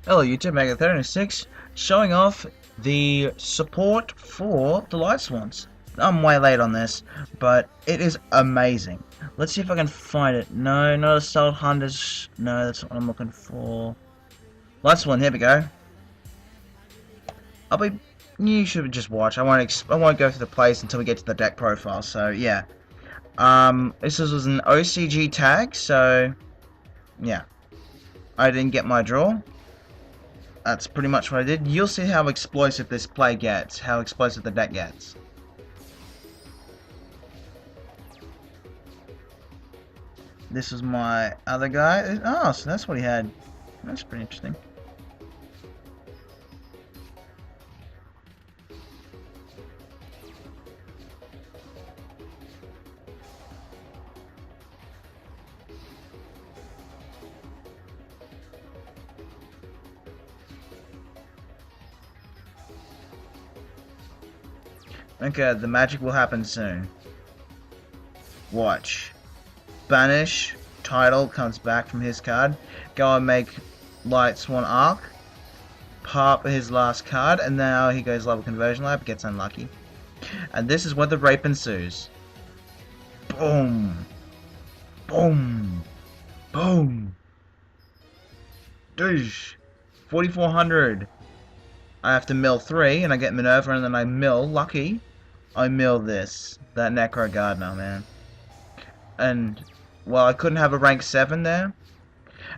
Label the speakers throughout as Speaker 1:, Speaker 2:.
Speaker 1: Hello YouTube, Mega36, showing off the support for the Lightsworns. I'm way late on this, but it is amazing. Let's see if I can find it. No, not Assault Hunters. No, that's not what I'm looking for. Lightsworn, here we go. I'll be... You should just watch. I won't go through the plays until we get to the deck profile, so yeah. This was an OCG tag, so... Yeah. I didn't get my draw. That's pretty much what I did. You'll see how explosive this play gets, how explosive the deck gets. This is my other guy. Oh, so that's what he had. That's pretty interesting. Okay, the magic will happen soon. Watch. Banish. Title comes back from his card. Go and make Lightsworn Arc. Pop his last card, and now he goes level conversion lab, gets unlucky. And this is where the rape ensues. Boom. Boom. Boom. Douche. 4400. I have to mill 3, and I get Minerva, and then I mill, lucky, I mill this. That Necro Gardener, man. And, well, I couldn't have a rank 7 there.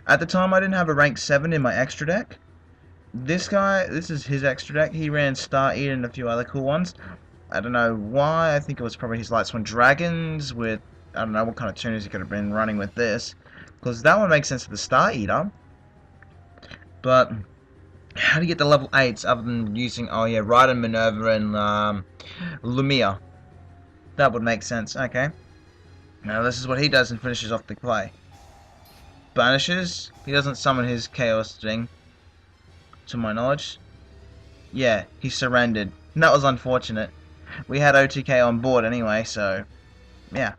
Speaker 1: At the time, I didn't have a rank 7 in my extra deck. This guy, this is his extra deck. He ran Star Eater and a few other cool ones. I don't know why. I think it was probably his Lightsworn Dragons with... I don't know what kind of tuners he could have been running with this. Because that one makes sense for the Star Eater. But... how do you get the level 8s other than using, oh yeah, Raiden, Minerva, and Lumia? That would make sense, okay. Now this is what he does and finishes off the play. Banishes, he doesn't summon his Chaos thing, to my knowledge. Yeah, he surrendered. And that was unfortunate. We had OTK on board anyway, so, yeah.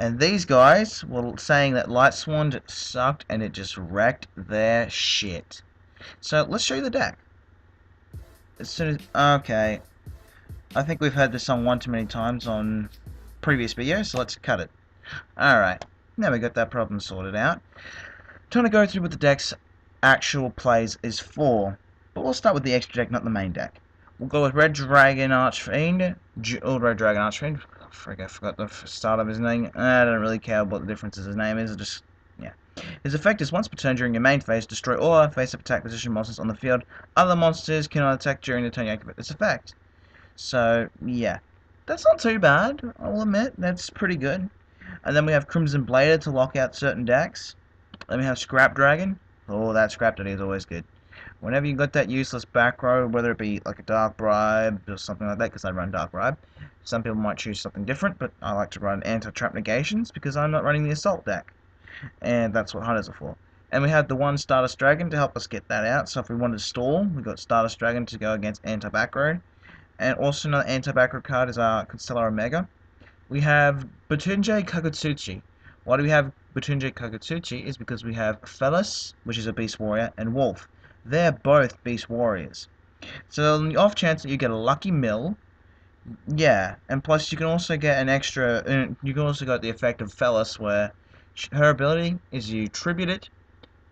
Speaker 1: And these guys were saying that Lightsworn sucked and it just wrecked their shit. So let's show you the deck. As soon as okay, I think we've heard this song one too many times on previous videos, so let's cut it. Alright, now we got that problem sorted out. Trying to go through what the deck's actual plays is for, but we'll start with the extra deck, not the main deck. We'll go with Red Dragon Archfiend, Red Dragon Archfiend. Frig, I forgot the start of his name. I don't really care what the difference of his name is. Just yeah. His effect is once per turn during your main phase, destroy all face-up attack position monsters on the field. Other monsters cannot attack during the turn you activate this effect. So, yeah. That's not too bad, I'll admit. That's pretty good. And then we have Crimson Blader to lock out certain decks. Then we have Scrap Dragon. Oh, that Scrap Dragon is always good. Whenever you got that useless back row, whether it be like a Dark Bribe or something like that, because I run Dark Bribe. Some people might choose something different, but I like to run Anti-Trap Negations because I'm not running the Assault deck. And that's what hunters are for. And we have the one Stardust Dragon to help us get that out. So if we wanted to stall, we got Stardust Dragon to go against anti-back row. And also another anti-back row card is our Constellar Omega. We have Butunjay Kagutsuchi. Why do we have Butunjay Kagutsuchi? Is because we have Felis, which is a Beast Warrior, and Wolf. They're both Beast Warriors. So on the off chance that you get a lucky mill, yeah, and plus you can also get an extra. You can also get the effect of Felis, where her ability is you tribute it,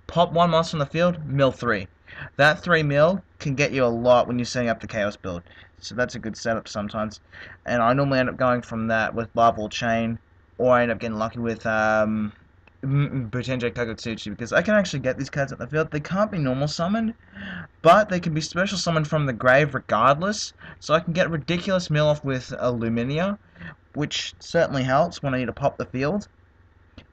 Speaker 1: pop one monster on the field, mill 3. That 3 mil can get you a lot when you're setting up the Chaos build. So that's a good setup sometimes. And I normally end up going from that with Larval Chain, or I end up getting lucky with Butenjei Kagutsuchi, because I can actually get these cards at the field. They can't be normal summoned, but they can be special summoned from the grave regardless. So I can get ridiculous mill off with Luminia, which certainly helps when I need to pop the field.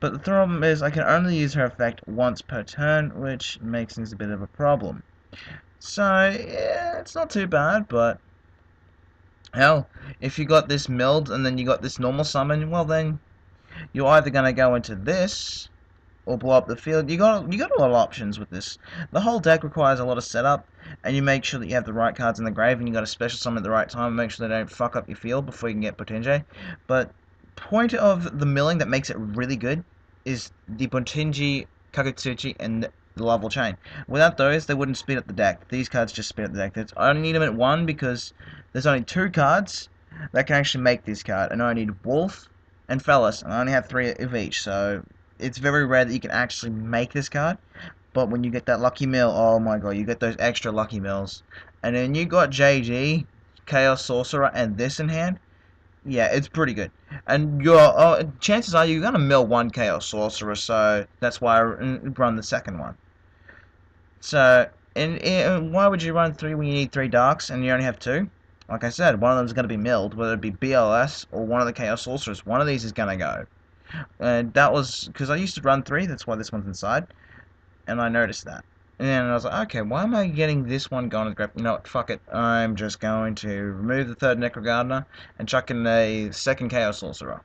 Speaker 1: But the problem is I can only use her effect once per turn, which makes things a bit of a problem. So, yeah, it's not too bad, but hell, if you got this milled and then you got this normal summon, well then, you're either going to go into this, or blow up the field. You got a lot of options with this. The whole deck requires a lot of setup, and you make sure that you have the right cards in the grave, and you got a special summon at the right time, and make sure they don't fuck up your field before you can get Potenjay. But point of the milling that makes it really good is the Buntinji, Kagutsuchi, and the level chain. Without those, they wouldn't speed up the deck. These cards just speed up the deck. I only need them at 1 because there's only 2 cards that can actually make this card. And I need Wolf and Fellas, and I only have 3 of each, so it's very rare that you can actually make this card. But when you get that lucky mill, oh my god, you get those extra lucky mills. And then you got JG, Chaos Sorcerer, and this in hand. Yeah, it's pretty good. And your chances are you're gonna mill 1 Chaos Sorcerer, so that's why I run the second one. So, and why would you run 3 when you need 3 Darks and you only have 2? Like I said, one of them is going to be milled, whether it be BLS or one of the Chaos Sorcerers. One of these is going to go. And that was because I used to run 3, that's why this one's inside. And I noticed that. And I was like, okay, why am I getting this one going to the grab? You know what, fuck it. I'm just going to remove the 3rd Necro Gardener and chuck in a 2nd Chaos Sorcerer.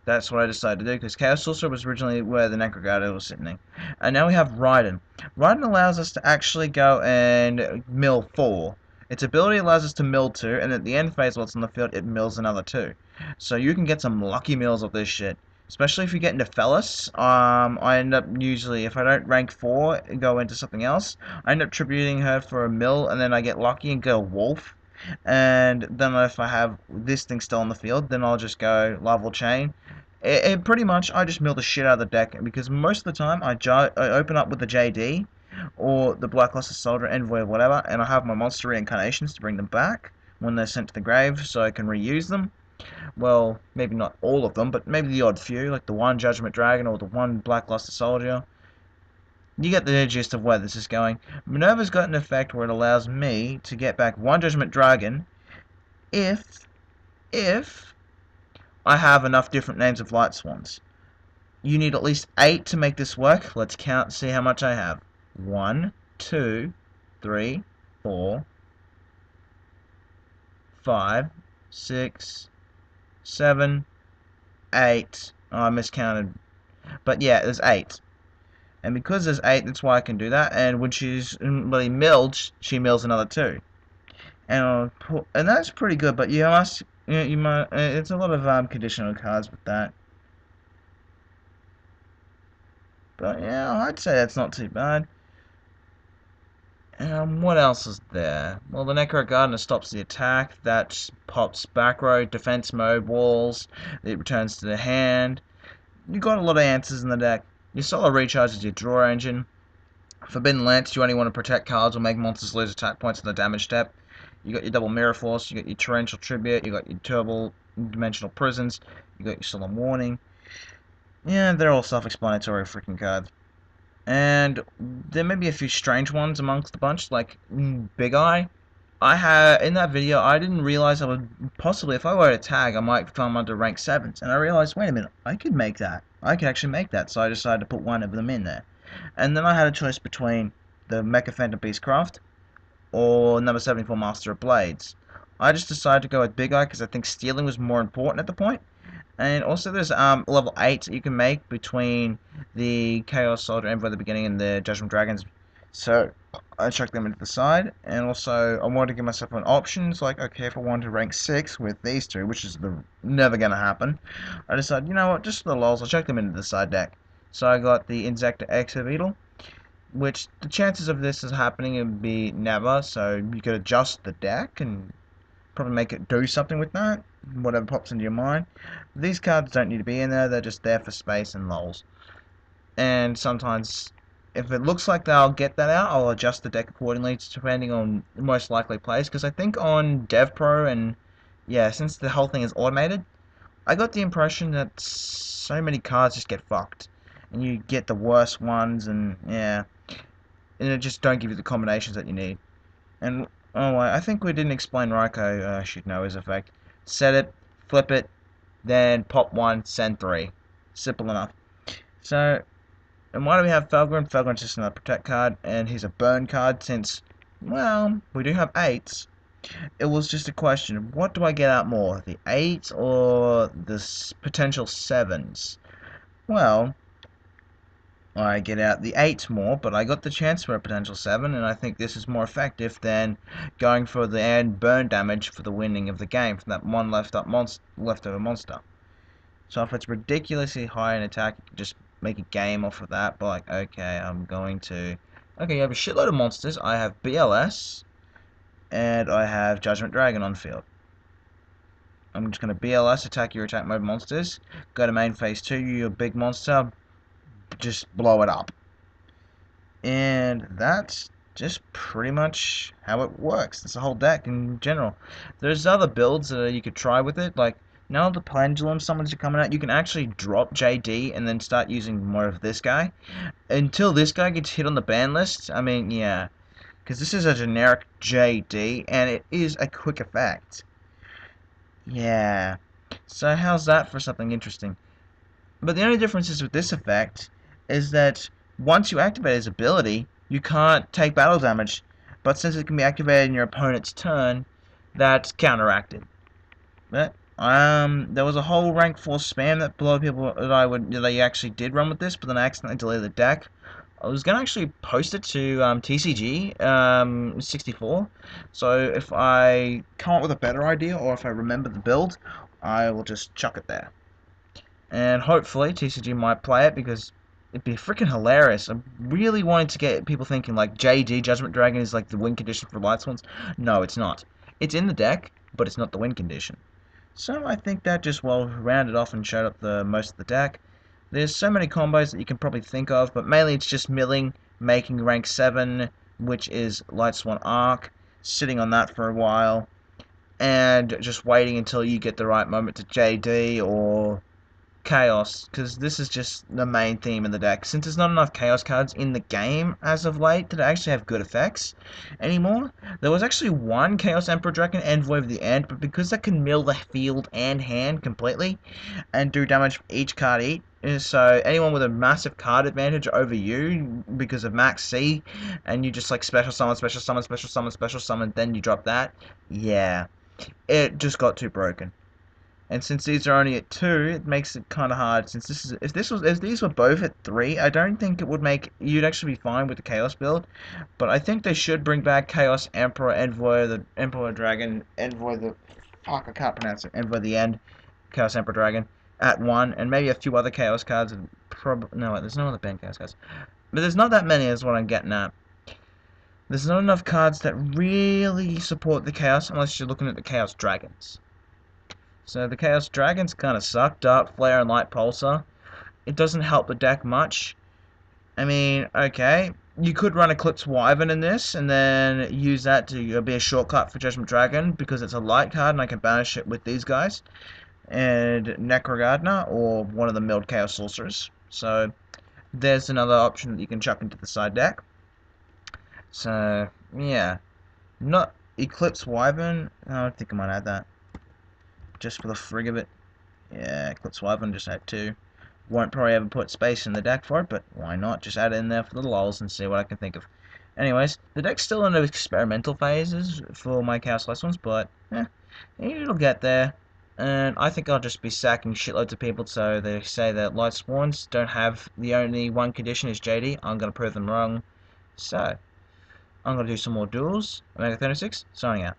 Speaker 1: That's what I decided to do, because Chaos Sorcerer was originally where the Necro Gardener was sitting. And now we have Raiden. Raiden allows us to actually go and mill 4. Its ability allows us to mill 2, and at the end phase while it's on the field, it mills another 2. So you can get some lucky mills of this shit. Especially if you get into Fellas, I end up usually, if I don't rank 4 and go into something else, I end up tributing her for a mill, and then I get lucky and get a Wolf. And then if I have this thing still on the field, then I'll just go level chain. Pretty much, I just mill the shit out of the deck, because most of the time, I open up with the JD, or the Blackluster Soldier, Envoy, or whatever, and I have my monster reincarnations to bring them back when they're sent to the grave, so I can reuse them. Well, maybe not all of them, but maybe the odd few, like the 1 Judgment Dragon or the 1 Blackluster Soldier. You get the gist of where this is going. Minerva's got an effect where it allows me to get back 1 Judgment Dragon if I have enough different names of Lightsworns. You need at least 8 to make this work. Let's count, see how much I have. 1, 2, 3, 4, 5, 6, 7, 8. Oh, I miscounted. But yeah, there's 8. And because there's 8, that's why I can do that. And when she's really milled, she mills another 2. And that's pretty good. But you must, you might. It's a lot of conditional cards with that. But yeah, I'd say that's not too bad. What else is there? Well, the Necro Gardener stops the attack. That pops back row, defense mode, walls. It returns to the hand. You got a lot of answers in the deck. Your Solar Recharge is your draw engine. Forbidden Lance, you only want to protect cards or make monsters lose attack points in the damage step. You got your double Mirror Force, you got your Torrential Tribute, you got your Turbo Dimensional Prisons, you got your Solemn Warning. Yeah, they're all self-explanatory freaking cards. And there may be a few strange ones amongst the bunch, like Big Eye. In that video, I didn't realize I would possibly, if I were to tag, I might come under rank 7s. And I realized, wait a minute, I could make that. I could actually make that, so I decided to put one of them in there. And then I had a choice between the Mecha Phantom Beastcraft or number 74 Master of Blades. I just decided to go with Big Eye because I think stealing was more important at the point. And also there's level 8 that you can make between the Chaos Soldier Envoy at the beginning and the Judgment Dragons. So I chucked them into the side, and also I wanted to give myself an option. It's like, okay, if I wanted to rank 6 with these two, which is never going to happen, I decided, you know what, just for the lols, I'll chuck them into the side deck. So I got the Insector Exobeetle, which the chances of this is happening would be never, so you could adjust the deck and probably make it do something with that, whatever pops into your mind. These cards don't need to be in there, they're just there for space and lols. And sometimes, if it looks like they'll get that out, I'll adjust the deck accordingly, depending on the most likely plays. Because I think on DevPro, and yeah, since the whole thing is automated, I got the impression that so many cards just get fucked. And you get the worst ones, and yeah, and it just don't give you the combinations that you need. And oh, I think we didn't explain Raikou should know his effect. Set it, flip it, then pop 1, send 3. Simple enough. So, and why do we have Felgrin? Felgrin's just another protect card, and he's a burn card since, well, we do have 8s. It was just a question of what do I get out more, the 8s or the potential 7s? Well, I get out the 8 more, but I got the chance for a potential 7, and I think this is more effective than going for the end burn damage for the winning of the game from that one leftover monster. So if it's ridiculously high in attack, you can just make a game off of that, but like, okay, I'm going to... Okay, you have a shitload of monsters. I have BLS, and I have Judgment Dragon on field. I'm just going to BLS, attack your attack mode monsters. Go to main phase 2, your big monster, just blow it up. And that's just pretty much how it works. That's the whole deck in general. There's other builds that you could try with it, like now the pendulum summons are coming out, you can actually drop JD and then start using more of this guy. Until this guy gets hit on the ban list, I mean, yeah. Because this is a generic JD, and it is a quick effect. Yeah. So how's that for something interesting? But the only difference is with this effect is that once you activate his ability, you can't take battle damage. But since it can be activated in your opponent's turn, that's counteracted. But there was a whole rank 4 spam that below people that I actually did run with this, but then I accidentally deleted the deck. I was gonna actually post it to TCG 64. So if I come up with a better idea or if I remember the build, I will just chuck it there. And hopefully TCG might play it because it'd be freaking hilarious. I'm really wanting to get people thinking like JD Judgment Dragon is like the win condition for Lightsworns. No, it's not. It's in the deck, but it's not the win condition. So I think that just well rounded off and showed up the most of the deck. There's so many combos that you can probably think of, but mainly it's just milling, making rank 7, which is Lightsworn Arc, sitting on that for a while, and just waiting until you get the right moment to JD or Chaos, because this is just the main theme in the deck. Since there's not enough Chaos cards in the game as of late that actually have good effects anymore, there was actually one Chaos Emperor Dragon Envoy of the End, but because that can mill the field and hand completely and do damage for each card each, so anyone with a massive card advantage over you because of max C, and you just like special summon, special summon, special summon, special summon, then you drop that, yeah, it just got too broken. And since these are only at 2, it makes it kind of hard. Since this is, if these were both at 3, I don't think it would make, you'd actually be fine with the Chaos build. But I think they should bring back Chaos Emperor, Envoy, the Emperor Dragon, Envoy the, fuck, I can't pronounce it, Envoy the End, Chaos Emperor Dragon, at 1, and maybe a few other Chaos cards, and no, there's no other banned Chaos cards. But there's not that many is what I'm getting at. There's not enough cards that really support the Chaos unless you're looking at the Chaos Dragons. So the Chaos Dragons kind of suck. Dark Flare and Light Pulsar. It doesn't help the deck much. I mean, okay, you could run Eclipse Wyvern in this and then use that to be a shortcut for Judgment Dragon because it's a light card and I can banish it with these guys. And Necro Gardener or one of the milled Chaos Sorcerers. So there's another option that you can chuck into the side deck. So, yeah. Not Eclipse Wyvern. I think I might add that. Just for the frig of it. Yeah, Eclipse Wyvern just add 2. Won't probably ever put space in the deck for it, but why not? Just add it in there for the lols and see what I can think of. Anyways, the deck's still in the experimental phases for my Chaos Less ones, but it'll get there. And I think I'll just be sacking shitloads of people so they say that Lightsworns don't have the only one condition is JD. I'm going to prove them wrong. So, I'm going to do some more duels. Omega 36, signing out.